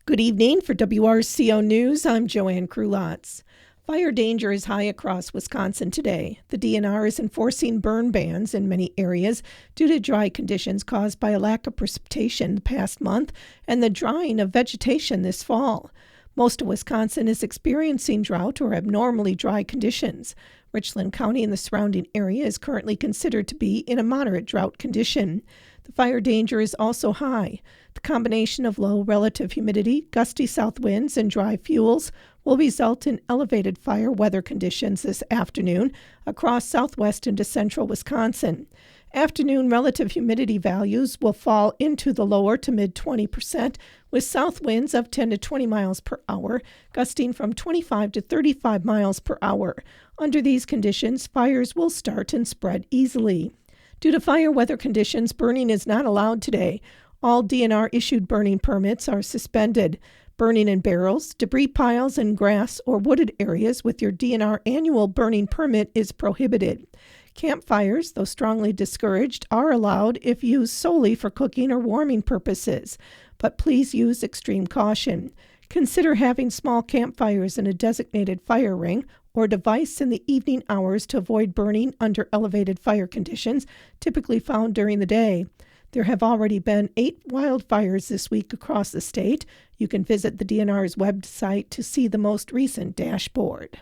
Good evening. For WRCO News, I'm Joanne Krulotz. Fire danger is high across Wisconsin today. The DNR is enforcing burn bans in many areas due to dry conditions caused by a lack of precipitation the past month and the drying of vegetation this fall. Most of Wisconsin is experiencing drought or abnormally dry conditions. Richland County and the surrounding area is currently considered to be in a moderate drought condition. The fire danger is also high. The combination of low relative humidity, gusty south winds, and dry fuels will result in elevated fire weather conditions this afternoon across southwest into central Wisconsin. Afternoon relative humidity values will fall into the lower to mid 20%, with south winds of 10 to 20 miles per hour, gusting from 25 to 35 miles per hour. Under these conditions, fires will start and spread easily. Due to fire weather conditions, burning is not allowed today. All DNR-issued burning permits are suspended. Burning in barrels, debris piles, and grass or wooded areas with your DNR annual burning permit is prohibited. Campfires, though strongly discouraged, are allowed if used solely for cooking or warming purposes, but please use extreme caution. Consider having small campfires in a designated fire ring or device in the evening hours to avoid burning under elevated fire conditions typically found during the day. There have already been 8 wildfires this week across the state. You can visit the DNR's website to see the most recent dashboard.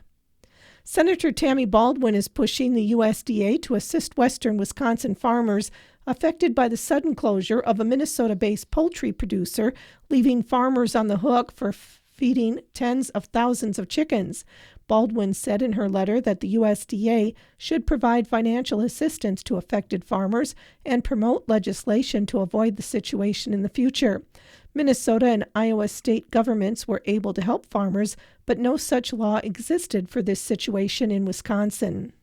Senator Tammy Baldwin is pushing the USDA to assist western Wisconsin farmers affected by the sudden closure of a Minnesota-based poultry producer, leaving farmers on the hook for feeding tens of thousands of chickens. Baldwin said in her letter that the USDA should provide financial assistance to affected farmers and promote legislation to avoid the situation in the future. Minnesota and Iowa state governments were able to help farmers, but no such law existed for this situation in Wisconsin.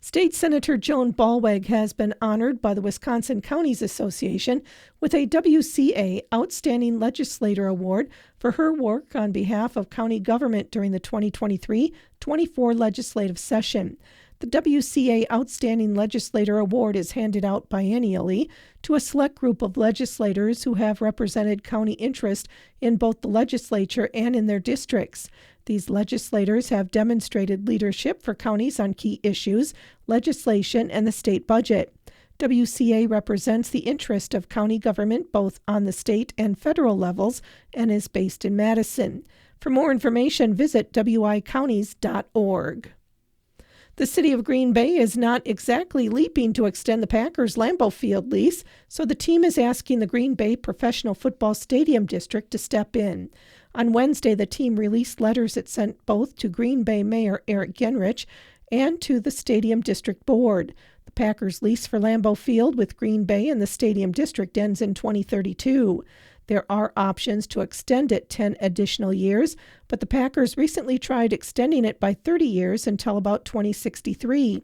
State Senator Joan Ballweg has been honored by the Wisconsin Counties Association with a WCA Outstanding Legislator Award for her work on behalf of county government during the 2023-24 legislative session. The WCA Outstanding Legislator Award is handed out biennially to a select group of legislators who have represented county interest in both the legislature and in their districts. These legislators have demonstrated leadership for counties on key issues, legislation, and the state budget. WCA represents the interest of county government both on the state and federal levels and is based in Madison. For more information, visit wicounties.org. The city of Green Bay is not exactly leaping to extend the Packers' Lambeau Field lease, so the team is asking the Green Bay Professional Football Stadium District to step in. On Wednesday, the team released letters it sent both to Green Bay Mayor Eric Genrich and to the Stadium District Board. The Packers' lease for Lambeau Field with Green Bay and the Stadium District ends in 2032. There are options to extend it 10 additional years, but the Packers recently tried extending it by 30 years until about 2063.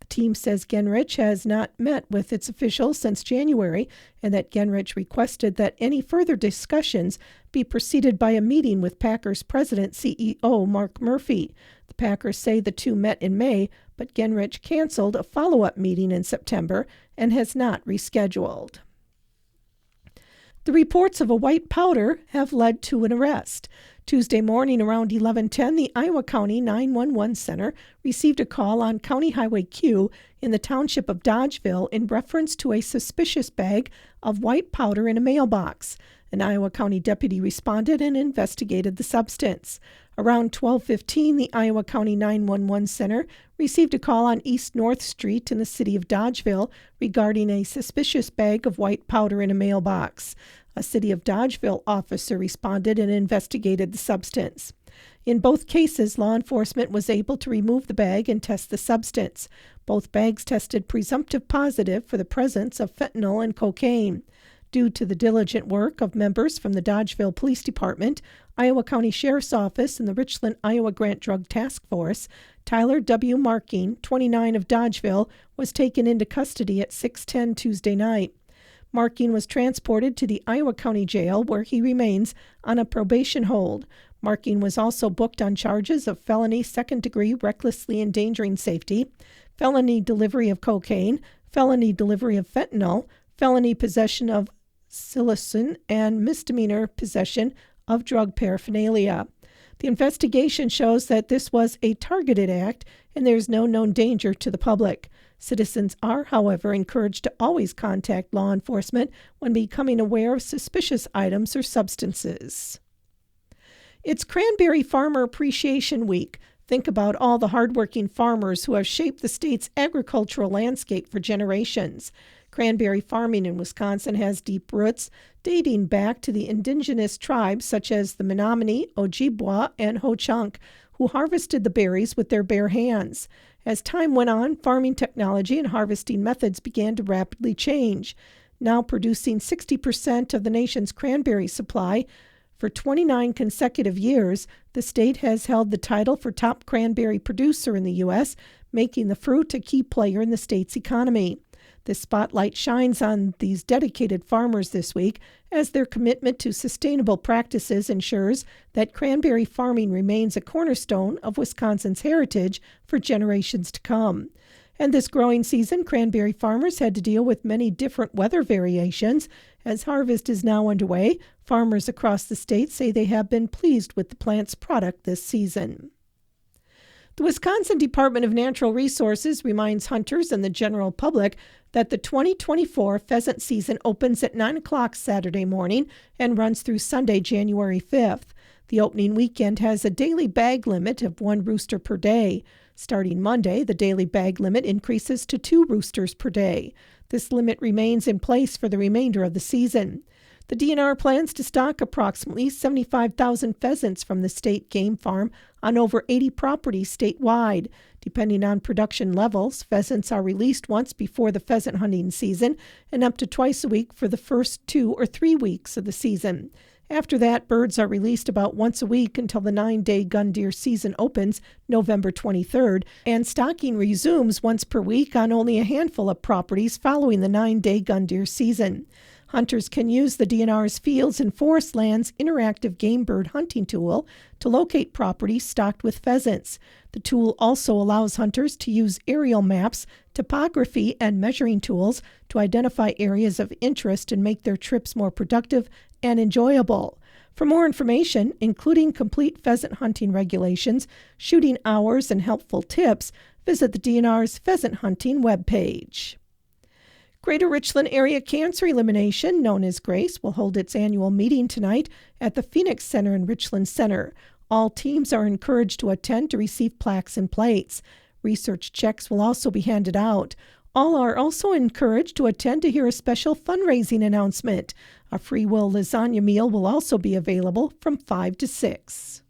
The team says Genrich has not met with its officials since January and that Genrich requested that any further discussions be preceded by a meeting with Packers President CEO Mark Murphy. The Packers say the two met in May, but Genrich canceled a follow-up meeting in September and has not rescheduled. The reports of a white powder have led to an arrest. Tuesday morning around 11:10, the Iowa County 911 Center received a call on County Highway Q in the township of Dodgeville in reference to a suspicious bag of white powder in a mailbox. An Iowa County deputy responded and investigated the substance. Around 12:15, the Iowa County 911 Center received a call on East North Street in the city of Dodgeville regarding a suspicious bag of white powder in a mailbox. A City of Dodgeville officer responded and investigated the substance. In both cases, law enforcement was able to remove the bag and test the substance. Both bags tested presumptive positive for the presence of fentanyl and cocaine. Due to the diligent work of members from the Dodgeville Police Department, Iowa County Sheriff's Office, and the Richland, Iowa Grant Drug Task Force, Tyler W. Marking, 29 of Dodgeville, was taken into custody at 6:10 Tuesday night. Marking was transported to the Iowa County Jail, where he remains on a probation hold. Marking was also booked on charges of felony second-degree recklessly endangering safety, felony delivery of cocaine, felony delivery of fentanyl, felony possession of psilocin and misdemeanor possession of drug paraphernalia. The investigation shows that this was a targeted act and there is no known danger to the public. Citizens are, however, encouraged to always contact law enforcement when becoming aware of suspicious items or substances. It's Cranberry Farmer Appreciation Week. Think about all the hardworking farmers who have shaped the state's agricultural landscape for generations. Cranberry farming in Wisconsin has deep roots dating back to the indigenous tribes such as the Menominee, Ojibwa, and Ho-Chunk, who harvested the berries with their bare hands. As time went on, farming technology and harvesting methods began to rapidly change. Now producing 60% of the nation's cranberry supply, for 29 consecutive years, the state has held the title for top cranberry producer in the U.S., making the fruit a key player in the state's economy. The spotlight shines on these dedicated farmers this week as their commitment to sustainable practices ensures that cranberry farming remains a cornerstone of Wisconsin's heritage for generations to come. And this growing season, cranberry farmers had to deal with many different weather variations. As harvest is now underway, farmers across the state say they have been pleased with the plant's product this season. The Wisconsin Department of Natural Resources reminds hunters and the general public that the 2024 pheasant season opens at 9 o'clock Saturday morning and runs through Sunday, January 5th. The opening weekend has a daily bag limit of 1 rooster per day. Starting Monday, the daily bag limit increases to 2 roosters per day. This limit remains in place for the remainder of the season. The DNR plans to stock approximately 75,000 pheasants from the state game farm on over 80 properties statewide. Depending on production levels, pheasants are released once before the pheasant hunting season and up to twice a week for the first 2 or 3 weeks of the season. After that, birds are released about once a week until the 9-day gun deer season opens November 23rd, and stocking resumes once per week on only a handful of properties following the 9-day gun deer season. Hunters can use the DNR's Fields and Forest Lands interactive game bird hunting tool to locate properties stocked with pheasants. The tool also allows hunters to use aerial maps, topography, and measuring tools to identify areas of interest and make their trips more productive and enjoyable. For more information, including complete pheasant hunting regulations, shooting hours, and helpful tips, visit the DNR's pheasant hunting webpage. Greater Richland Area Cancer Elimination, known as GRACE, will hold its annual meeting tonight at the Phoenix Center in Richland Center. All teams are encouraged to attend to receive plaques and plates. Research checks will also be handed out. All are also encouraged to attend to hear a special fundraising announcement. A free will lasagna meal will also be available from 5 to 6.